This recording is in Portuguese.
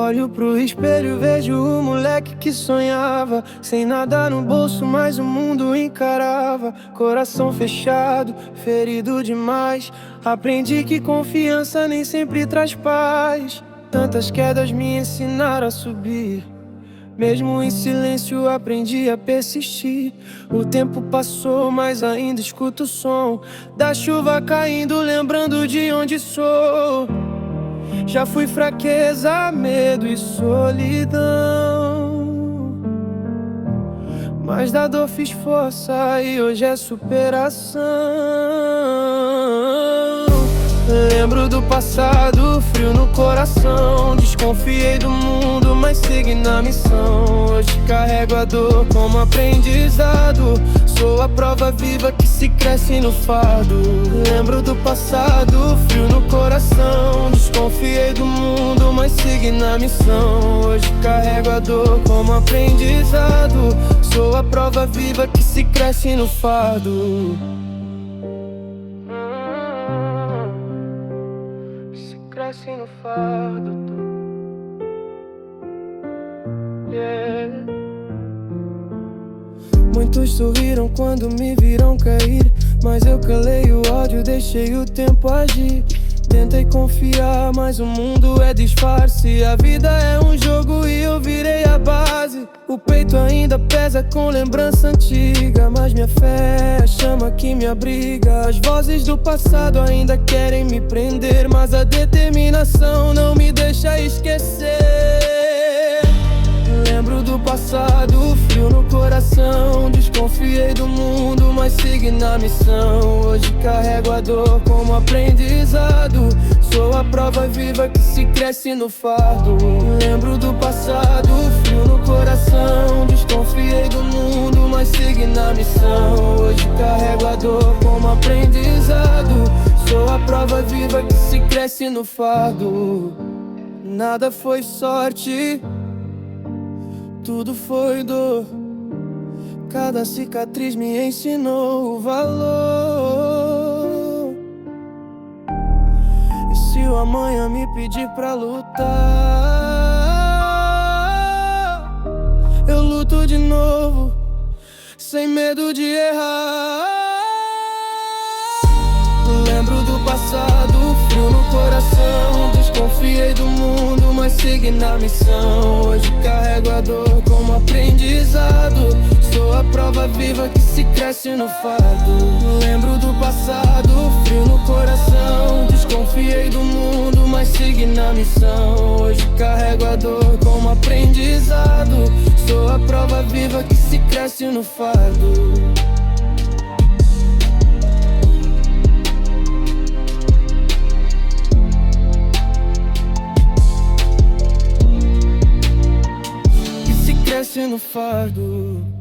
Olho pro espelho, vejo o moleque que sonhava, sem nada no bolso, mas o mundo encarava. Coração fechado, ferido demais. Aprendi que confiança nem sempre traz paz. Tantas quedas me ensinaram a subir. Mesmo em silêncio aprendi a persistir. O tempo passou, mas ainda escuto o som da chuva caindo, lembrando de onde sou. Já fui fraqueza, medo e solidão, mas da dor fiz força e hoje é superação. Lembro do passado, frio no coração. Desconfiei do mundo, mas segui na missão. Hoje carrego a dor como aprendizado. Sou a prova viva que se cresce no fardo. Lembro do passado, frio no coração. Desconfiei do mundo, mas segui na missão. Hoje carrego a dor como aprendizado. Sou a prova viva que se cresce no fardo. Cresce no fardo, yeah. Muitos sorriram quando me viram cair, mas eu calei o ódio, deixei o tempo agir. Tentei confiar, mas o mundo é disfarce. A vida é um jogo e eu virei a base. O peito ainda pesa com lembrança antiga, mas minha fé é a chama que me abriga. As vozes do passado ainda querem me prender, mas a determinação não me deixa esquecer. Lembro do passado, frio no coração. Desconfiei do mundo, mas segui na missão. Hoje carrego a dor como aprendizado. Sou a prova viva que se cresce no fardo. Lembro do passado, frio no coração. Desconfiei do mundo, mas segui na missão. Hoje carrego a dor como aprendizado. Sou a prova viva que se cresce no fardo. Nada foi sorte, tudo foi dor. Cada cicatriz me ensinou o valor. E se o amanhã me pedir pra lutar, eu luto de novo, sem medo de errar. Lembro do passado, frio no coração. Desconfiei do mundo, mas segui na missão. Hoje carrego a dor como aprendizado. Sou a prova viva que se cresce no fardo. Lembro do passado, frio no coração. Desconfiei do mundo, mas segui na missão. Hoje carrego a dor como aprendizado. Sou a prova viva que se cresce no fardo. Cresce no fardo.